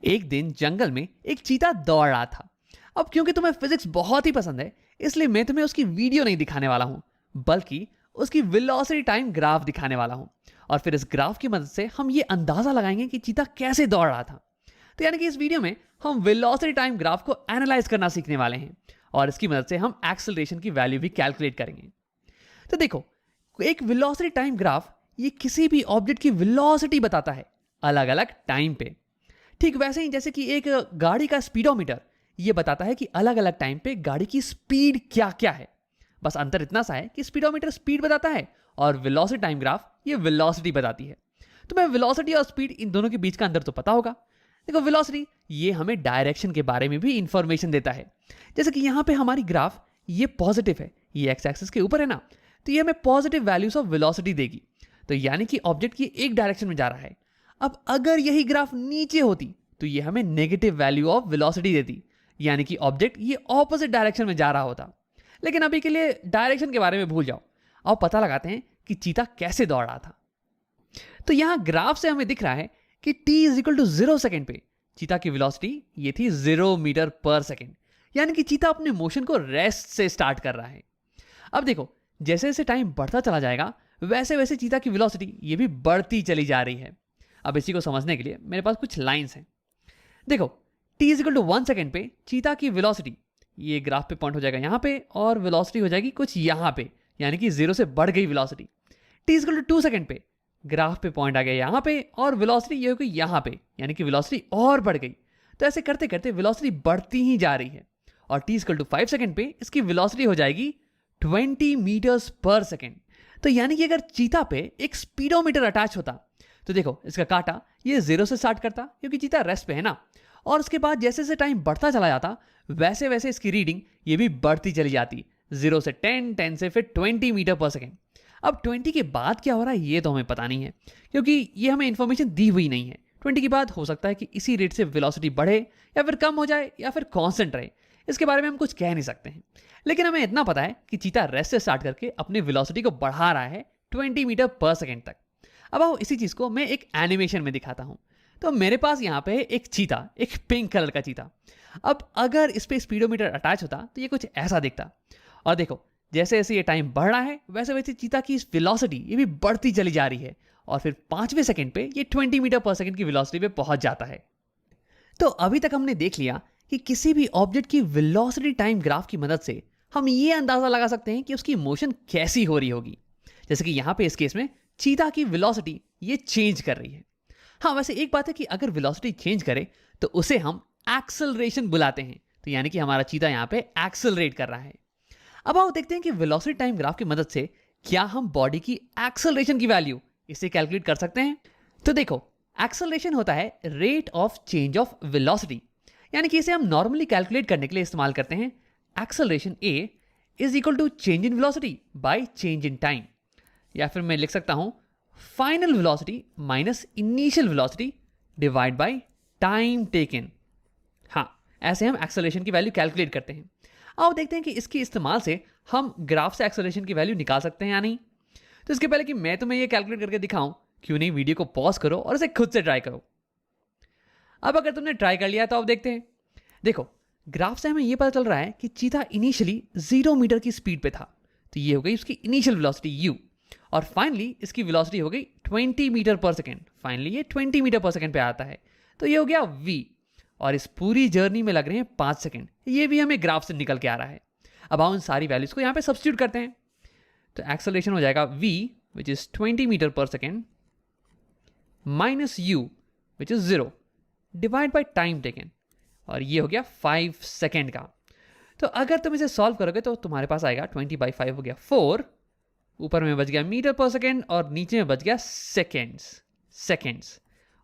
एक दिन जंगल में एक चीता दौड़ रहा था। अब क्योंकि तुम्हें फिजिक्स बहुत ही पसंद है, इसलिए मैं तुम्हें उसकी वीडियो नहीं दिखाने वाला हूं, बल्कि उसकी वेलोसिटी टाइम ग्राफ दिखाने वाला हूं। और फिर इस ग्राफ की मदद से हम ये अंदाजा लगाएंगे कि चीता कैसे दौड़ रहा था। तो यानी कि इस वीडियो में हम वेलोसिटी टाइम ग्राफ को एनालाइज करना सीखने वाले हैं, और इसकी मदद से हम एक्सेलरेशन की वैल्यू भी कैलकुलेट करेंगे। तो देखो, एक वेलोसिटी टाइम ग्राफ ये किसी भी ऑब्जेक्ट की वेलोसिटी बताता है अलग अलग टाइम पे। ठीक वैसे ही जैसे कि एक गाड़ी का स्पीडोमीटर ये बताता है कि अलग अलग टाइम पे गाड़ी की स्पीड क्या क्या है। बस अंतर इतना सा है कि स्पीडोमीटर स्पीड बताता है और वेलोसिटी टाइम ग्राफ ये वेलोसिटी बताती है। तो मैं वेलोसिटी और स्पीड इन दोनों के बीच का अंतर तो पता होगा। देखो, वेलोसिटी ये हमें डायरेक्शन के बारे में भी इंफॉर्मेशन देता है। जैसे कि यहाँ पे हमारी ग्राफ ये पॉजिटिव है, ये एक्स एक्सिस के ऊपर है ना, तो ये हमें पॉजिटिव वैल्यूज ऑफ वेलोसिटी देगी। तो यानी कि ऑब्जेक्ट ये एक डायरेक्शन में जा रहा है। अब अगर यही ग्राफ नीचे होती तो ये हमें नेगेटिव वैल्यू ऑफ वेलोसिटी देती, यानी कि ऑब्जेक्ट ये ऑपोजिट डायरेक्शन में जा रहा होता। लेकिन अभी के लिए डायरेक्शन के बारे में भूल जाओ, अब पता लगाते हैं कि चीता कैसे दौड़ रहा था। तो यहां ग्राफ से हमें दिख रहा है कि t is equal to 0 second पे चीता की वेलोसिटी ये थी 0 मीटर पर सेकेंड, यानी कि चीता अपने मोशन को रेस्ट से स्टार्ट कर रहा है। अब देखो, जैसे जैसे टाइम बढ़ता चला जाएगा वैसे वैसे चीता की वेलोसिटी ये भी बढ़ती चली जा रही है। अब इसी को समझने के लिए मेरे पास कुछ लाइंस हैं। देखो, t is equal to 1 second पे चीता की वेलोसिटी ये ग्राफ पे पॉइंट हो जाएगा यहाँ पे, और वेलोसिटी हो जाएगी कुछ यहाँ पे, यानी कि 0 से बढ़ गई velocity. t is equal to 2 second पे ग्राफ पे पॉइंट आ गया यहाँ पे, और वेलोसिटी ये हो गई यहाँ पे, यानी कि वेलोसिटी और बढ़ गई। तो ऐसे करते करते वेलोसिटी बढ़ती ही जा रही है, और t is equal to 5 second पे इसकी वेलोसिटी हो जाएगी 20 मीटर्स पर सेकेंड। तो यानी कि अगर चीता पे एक स्पीडोमीटर अटैच होता तो देखो, इसका कांटा ये 0 से स्टार्ट करता क्योंकि चीता रेस्ट पे है ना, और उसके बाद जैसे जैसे टाइम बढ़ता चला जाता वैसे वैसे इसकी रीडिंग ये भी बढ़ती चली जाती, 0 से 10, 10 से फिर 20 मीटर पर सेकेंड। अब 20 के बाद क्या हो रहा है ये तो हमें पता नहीं है, क्योंकि ये हमें इंफॉर्मेशन दी हुई नहीं है। 20 के बाद हो सकता है कि इसी रेट से वेलोसिटी बढ़े या फिर कम हो जाए या फिर कांस्टेंट रहे, इसके बारे में हम कुछ कह नहीं सकते हैं। लेकिन हमें इतना पता है कि चीता रेस्ट से स्टार्ट करके अपनी वेलोसिटी को बढ़ा रहा है 20 मीटर पर सेकेंड तक। अब आओ इसी चीज को मैं एक एनिमेशन में दिखाता हूं। तो मेरे पास यहाँ पे एक चीता, एक पिंक कलर का चीता। अब अगर इस पे स्पीडोमीटर अटैच होता तो ये कुछ ऐसा दिखता। और देखो, जैसे जैसे ये टाइम बढ़ रहा है वैसे वैसे चीता की वेलोसिटी ये भी बढ़ती चली जा रही है, और फिर 5वें सेकंड पे ये 20 मीटर पर सेकंड की वेलोसिटी पे पहुंच जाता है। तो अभी तक हमने देख लिया कि किसी भी ऑब्जेक्ट की वेलोसिटी टाइम ग्राफ की मदद से हम ये अंदाजा लगा सकते हैं कि उसकी मोशन कैसी हो रही होगी। जैसे कि यहाँ पे इस केस में चीता की वेलोसिटी ये चेंज कर रही है। हाँ, वैसे एक बात है कि अगर वेलोसिटी चेंज करे तो उसे हम एक्सेलरेशन बुलाते हैं। तो यानी कि हमारा चीता यहाँ पे एक्सेलरेट कर रहा है। अब आओ देखते हैं कि वेलोसिटी टाइम ग्राफ की मदद से क्या हम बॉडी की एक्सेलरेशन की वैल्यू इसे कैलकुलेट कर सकते हैं। तो देखो, एक्सेलरेशन होता है rate of change of velocity, यानी कि इसे हम नॉर्मली कैलकुलेट करने के लिए इस्तेमाल करते हैं। Acceleration a is equal to change in velocity by change in time, या फिर मैं लिख सकता हूं final velocity minus initial velocity divide by time taken. हाँ, ऐसे हम एक्सेलरेशन की वैल्यू कैलकुलेट करते हैं। अब देखते हैं कि इसके इस्तेमाल से हम ग्राफ से एक्सेलरेशन की वैल्यू निकाल सकते हैं या नहीं। तो इसके पहले कि मैं तुम्हें ये कैलकुलेट करके दिखाऊं, क्यों नहीं वीडियो को पॉज करो और इसे खुद से ट्राई करो। अब अगर तुमने ट्राई कर लिया तो अब देखते हैं। देखो, ग्राफ से हमें यह पता चल रहा है कि चीता इनिशियली 0 मीटर की स्पीड पे था, तो ये हो गई उसकी इनिशियल वेलोसिटी u, और फाइनली इसकी वेलोसिटी हो गई 20 मीटर पर सेकेंड। फाइनली ये 20 मीटर पर सेकेंड पे आता है, तो ये हो गया v, और इस पूरी जर्नी में लग रहे हैं 5 सेकेंड। ये भी हमें ग्राफ से निकल के आ रहा है। अब आओ उन सारी वैल्यूज को यहाँ पे सब्स्टिट्यूट करते हैं। तो एक्सेलरेशन हो जाएगा v विच इज 20 मीटर पर second minus u which is 0 divide by time taken, और ये हो गया 5 सेकेंड का। तो अगर तुम इसे सॉल्व करोगे तो तुम्हारे पास आएगा 20/5 हो गया 4, ऊपर में बच गया मीटर पर सेकेंड और नीचे में बच गया सेकेंड्स,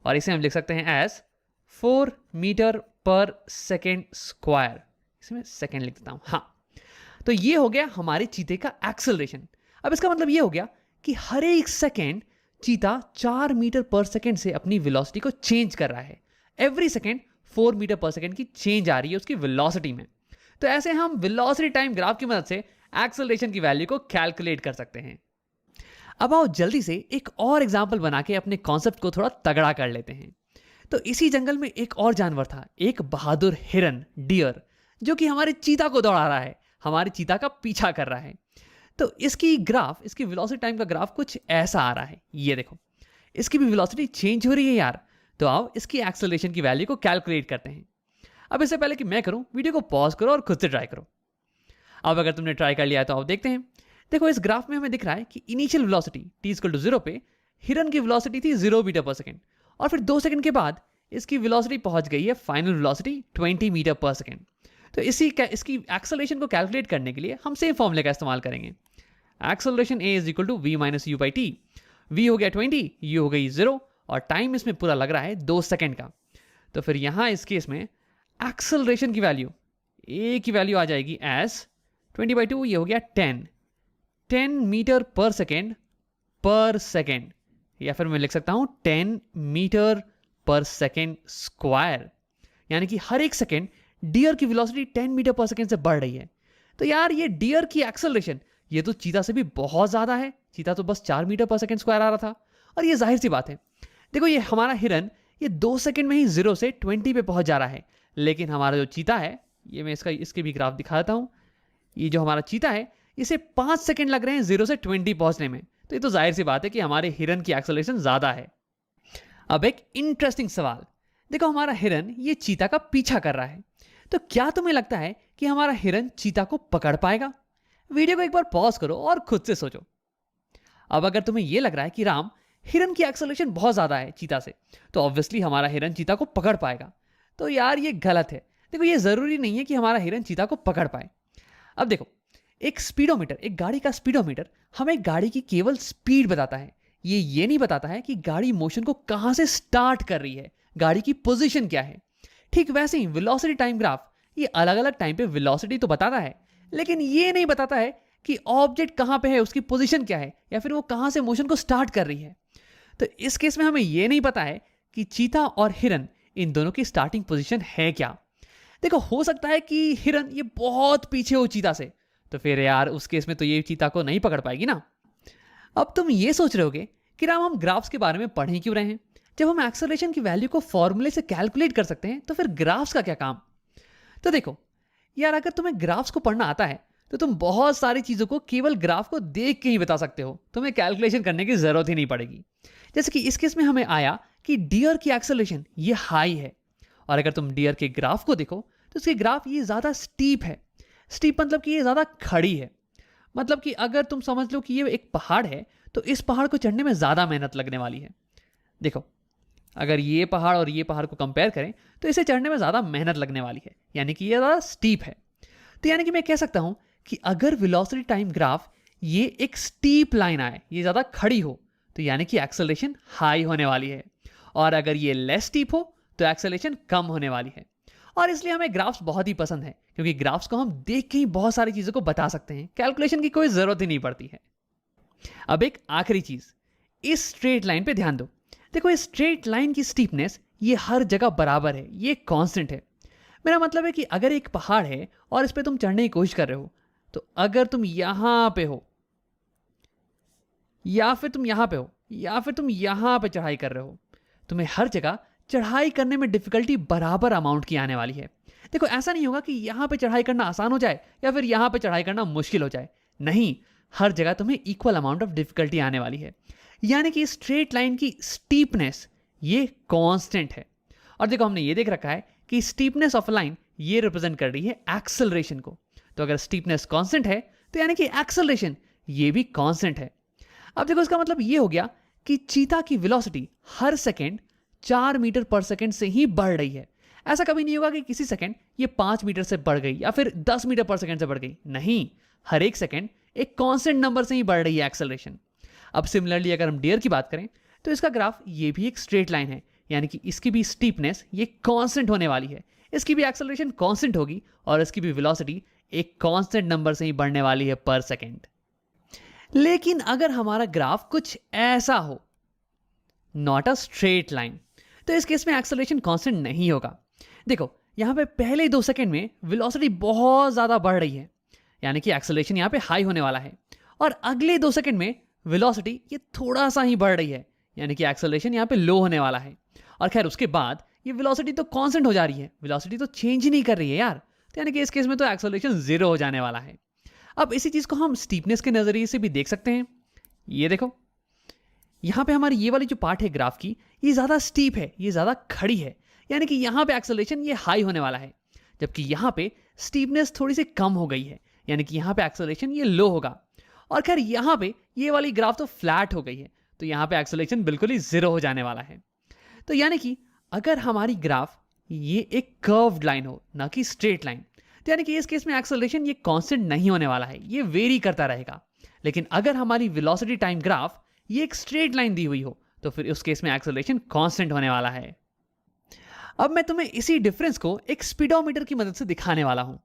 और इसे हम लिख सकते हैं एज 4 मीटर पर सेकेंड स्क्वायर। इसमें सेकेंड लिख देता हूं। हाँ, तो ये हो गया हमारे चीते का एक्सेलरेशन। अब इसका मतलब ये हो गया कि हर एक सेकेंड चीता 4 मीटर पर सेकेंड से अपनी वेलोसिटी को चेंज कर रहा है। एवरी सेकेंड 4 मीटर पर सेकेंड की चेंज आ रही है उसकी वेलोसिटी में। तो ऐसे हम वेलोसिटी टाइम ग्राफ की मदद से एक्सेलरेशन की वैल्यू को कैलकुलेट कर सकते हैं। अब आओ जल्दी से एक और एग्जांपल बना के अपने कॉन्सेप्ट को थोड़ा तगड़ा कर लेते हैं। तो इसी जंगल में एक और जानवर था, एक बहादुर हिरन, डियर, जो कि हमारे चीता को दौड़ा रहा है, हमारे चीता का पीछा कर रहा है। तो इसकी वेलोसिटी टाइम का ग्राफ कुछ ऐसा आ रहा है, ये देखो। इसकी भी वेलोसिटी चेंज हो रही है यार। तो आओ इसकी एक्सेलरेशन की वैल्यू को कैलकुलेट करते हैं। अब इससे पहले कि मैं करूं, वीडियो को पॉज करो और खुद से ट्राई करो। अब अगर तुमने ट्राई कर लिया है तो आओ देखते हैं। देखो इस ग्राफ में हमें दिख रहा है कि इनिशियल वेलोसिटी t=0 पे हिरन की वेलोसिटी थी 0 मीटर पर सेकेंड, और फिर 2 सेकंड के बाद इसकी वेलोसिटी पहुंच गई है फाइनल वेलोसिटी 20 मीटर पर सेकेंड। तो इसकी एक्सेलरेशन को कैलकुलेट करने के लिए हम सेम फॉर्मूले का इस्तेमाल करेंगे। Acceleration a = v - u / t। v हो गया 20, u हो गई 0, और टाइम इसमें पूरा लग रहा है 2 सेकंड का। तो फिर यहां इस केस में एक्सेलरेशन की वैल्यू, a की वैल्यू आ जाएगी एज 20/2, ये हो गया 10 मीटर पर सेकेंड, या फिर मैं लिख सकता हूं 10 मीटर पर सेकेंड स्क्वायर। यानी कि हर एक सेकेंड डियर की वेलोसिटी 10 मीटर पर सेकेंड से बढ़ रही है। तो यार ये डियर की एक्सेलरेशन ये तो चीता से भी बहुत ज्यादा है। चीता तो बस 4 मीटर पर सेकेंड स्क्वायर आ रहा था। और ये जाहिर सी बात है, देखो ये हमारा हिरन ये 2 सेकंड में ही 0 से 20 पे पहुंच जा रहा है, लेकिन हमारा जो चीता है, ये मैं इसके भी ग्राफ दिखा देता हूं। ये जो हमारा चीता है इसे 5 सेकंड लग रहे हैं 0 से 20 पहुंचने में। तो ये तो जाहिर सी बात है कि हमारे हिरन की एक्सेलरेशन ज्यादा है। अब एक इंटरेस्टिंग सवाल, देखो हमारा हिरन ये चीता का पीछा कर रहा है, तो क्या तुम्हें लगता है कि हमारा हिरन चीता को पकड़ पाएगा? वीडियो को एक बार पॉज करो और खुद से सोचो। अब अगर तुम्हें यह लग रहा है कि राम हिरन की एक्सेलरेशन बहुत ज्यादा है चीता से, तो ऑब्वियसली हमारा हिरन चीता को पकड़ पाएगा। तो यार ये गलत है। देखो ये जरूरी नहीं है कि हमारा हिरन चीता को पकड़ पाए। अब देखो एक गाड़ी का स्पीडोमीटर हमें गाड़ी की केवल स्पीड बताता है। ये नहीं बताता है कि गाड़ी मोशन को कहां से स्टार्ट कर रही है, गाड़ी की पोजीशन क्या है। ठीक वैसे ही वेलोसिटी टाइम ग्राफ ये अलग अलग टाइम पे वेलोसिटी तो बताता है, लेकिन ये नहीं बताता है कि ऑब्जेक्ट कहां पे है, उसकी पोजीशन क्या है, या फिर वो कहां से मोशन को स्टार्ट कर रही है। तो इस केस में हमें यह नहीं पता है कि चीता और हिरन इन दोनों की स्टार्टिंग पोजीशन है क्या। देखो हो सकता है कि हिरन ये बहुत पीछे हो चीता से, तो फिर यार उस केस में तो ये चीता को नहीं पकड़ पाएगी ना। अब तुम ये सोच रहे होगे कि राम हम ग्राफ्स के बारे में पढ़ ही क्यों रहे हैं, जब हम एक्सेलरेशन की वैल्यू को फॉर्मूले से कैलकुलेट कर सकते हैं, तो फिर ग्राफ्स का क्या काम। तो देखो यार अगर तुम्हें ग्राफ्स को पढ़ना आता है तो तुम बहुत सारी चीजों को केवल ग्राफ को देख के ही बता सकते हो, तुम्हें कैलकुलेशन करने की जरूरत ही नहीं पड़ेगी। जैसे कि इस केस में हमें आया कि डियर की एक्सेलरेशन ये हाई है, और अगर तुम डियर के ग्राफ को देखो तो इसके ग्राफ ये ज्यादा स्टीप है। स्टीप मतलब कि ये ज्यादा खड़ी है। मतलब कि अगर तुम समझ लो कि ये एक पहाड़ है, तो इस पहाड़ को चढ़ने में ज्यादा मेहनत लगने वाली है। देखो अगर ये पहाड़ और ये पहाड़ को कंपेयर करें तो इसे चढ़ने में ज्यादा मेहनत लगने वाली है, यानी कि ये ज्यादा स्टीप है। तो यानी कि मैं कह सकता हूं कि अगर वेलोसिटी टाइम ग्राफ ये एक स्टीप लाइन आए, ये ज्यादा खड़ी हो, तो यानी कि एक्सेलरेशन हाई होने वाली है, और अगर ये लेस स्टीप हो तो एक्सेलरेशन कम होने वाली है। और इसलिए हमें ग्राफ्स बहुत ही पसंद है, क्योंकि ग्राफ्स को हम देख के ही बहुत सारी चीजों को बता सकते हैं, कैलकुलेशन की कोई जरूरत ही नहीं पड़ती है। अब एक आखिरी चीज, इस स्ट्रेट लाइन पे ध्यान दो। देखो इस स्ट्रेट लाइन की स्टीपनेस ये हर जगह बराबर है, ये कांस्टेंट है। मेरा मतलब है कि अगर एक पहाड़ है और इस पे तुम चढ़ने की कोशिश कर रहे हो, तो अगर तुम यहां पे हो या फिर तुम यहां पे हो या फिर तुम यहां पे चढ़ाई कर रहे हो, तुम्हें हर जगह चढ़ाई करने में डिफिकल्टी बराबर अमाउंट की आने वाली है। देखो ऐसा नहीं होगा कि यहां पे चढ़ाई करना आसान हो जाए या फिर यहां पे चढ़ाई करना मुश्किल हो जाए। नहीं, हर जगह तुम्हें इक्वल अमाउंट ऑफ डिफिकल्टी आने वाली है। यानी कि स्ट्रेट लाइन की स्टीपनेस ये कांस्टेंट है। और देखो हमने ये देख रखा है कि स्टीपनेस ऑफ लाइन ये रिप्रेजेंट कर रही है एक्सेलरेशन को। तो अगर स्टीपनेस कांस्टेंट है तो यानी कि एक्सेलरेशन ये भी कांस्टेंट है। अब देखो इसका मतलब ये हो गया कि चीता की वेलोसिटी हर सेकंड 4 मीटर पर सेकंड से ही बढ़ रही है। ऐसा कभी नहीं होगा कि किसी सेकंड ये 5 मीटर से बढ़ गई या फिर 10 मीटर पर सेकंड से बढ़ गई। नहीं, हर एक सेकंड एक कांस्टेंट नंबर से ही बढ़ रही है एक्सेलरेशन। अब सिमिलरली अगर हम डियर की बात करें तो इसका ग्राफ ये भी एक स्ट्रेट लाइन है, यानी कि इसकी भी स्टीपनेस ये कांस्टेंट होने वाली है, इसकी भी एक्सेलरेशन कांस्टेंट होगी और इसकी भी वेलोसिटी एक कांस्टेंट नंबर से ही बढ़ने वाली है पर सेकंड। लेकिन अगर हमारा ग्राफ कुछ ऐसा हो, नॉट अ स्ट्रेट लाइन, तो इस केस में एक्सेलरेशन कांस्टेंट नहीं होगा। देखो यहां पे पहले 2 सेकंड में वेलोसिटी बहुत ज्यादा बढ़ रही है, यानी कि एक्सेलरेशन यहां पे हाई होने वाला है, और अगले 2 सेकंड में वेलोसिटी ये थोड़ा सा ही बढ़ रही है, यानी कि एक्सेलरेशन यहां पे लो होने वाला है। और खैर उसके बाद ये वेलोसिटी तो कांस्टेंट हो जा रही है, वेलोसिटी तो चेंज ही नहीं कर रही है यार। तो यानी कि इस केस में तो एक्सेलरेशन जीरो हो जाने वाला है। अब इसी चीज को हम स्टीपनेस के नजरिए से भी देख सकते हैं। ये देखो, यहाँ पे हमारी ये वाली जो पार्ट है ग्राफ की, ये ज़्यादा स्टीप है, ये ज़्यादा खड़ी है, यानी कि यहाँ पे एक्सेलरेशन ये हाई होने वाला है, जबकि यहाँ पे स्टीपनेस थोड़ी सी कम हो गई है, यानी कि यहाँ पे एक्सेलरेशन ये लो होगा। और खैर यहाँ पे ये वाली ग्राफ तो फ्लैट हो गई है, तो यहाँ पे एक्सेलरेशन बिल्कुल ही जीरो हो जाने वाला है। तो यानी कि अगर हमारी ग्राफ ये एक कर्व्ड लाइन हो, ना कि स्ट्रेट लाइन, तो यानी कि इस केस में एक्सेलरेशन ये कांस्टेंट नहीं होने वाला है, ये वेरी करता रहेगा। लेकिन अगर हमारी वेलोसिटी टाइम ग्राफ ये एक स्ट्रेट लाइन दी हुई हो, तो फिर उस केस में एक्सेलरेशन कांस्टेंट होने वाला है। अब मैं तुम्हें इसी डिफरेंस को एक स्पीडोमीटर की मदद से दिखाने वाला हूं।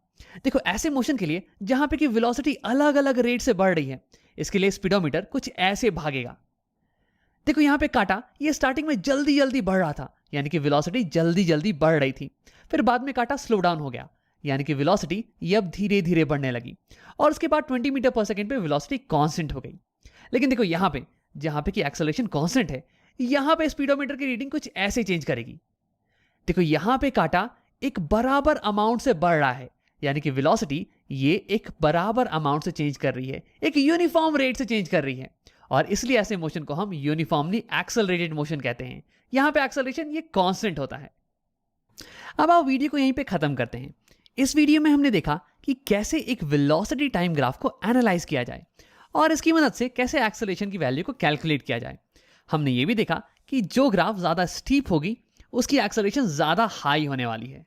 देखो, ऐसे मोशन के लिए जहां पे कि वेलोसिटी अलग अलग रेट से बढ़ रही है, इसके लिए स्पीडोमीटर कुछ ऐसे भागेगा। देखो यहाँ पे काटा ये स्टार्टिंग में जल्दी जल्दी बढ़ रहा था, यानी कि वेलोसिटी जल्दी जल्दी बढ़ रही थी। फिर बाद में काटा स्लो डाउन हो गया, यानी कि वेलोसिटी ये अब धीरे धीरे बढ़ने लगी, और उसके बाद 20 मीटर पर सेकेंड पे वेलोसिटी कांस्टेंट हो गई। लेकिन देखो यहाँ पे जहां पे कि एक्सेलरेशन कांस्टेंट है, यहां पे स्पीडोमीटर की रीडिंग कुछ ऐसे चेंज करेगी। देखो यहां पे काटा एक बराबर अमाउंट से बढ़ रहा है, यानी कि वेलोसिटी ये एक बराबर अमाउंट से चेंज कर रही है, एक यूनिफॉर्म रेट से चेंज कर रही है, और इसलिए ऐसे मोशन को हम यूनिफॉर्मली एक्सेलरेटेड मोशन कहते हैं। यहां पे एक्सेलरेशन ये कांस्टेंट होता है। अब आओ वीडियो को यहीं पे खत्म करते हैं। इस वीडियो में हमने देखा कि कैसे एक वेलोसिटी टाइम ग्राफ को एनालाइज किया जाए और इसकी मदद से कैसे एक्सेलरेशन की वैल्यू को कैलकुलेट किया जाए। हमने ये भी देखा कि जो ग्राफ ज़्यादा स्टीप होगी उसकी एक्सेलरेशन ज़्यादा हाई होने वाली है।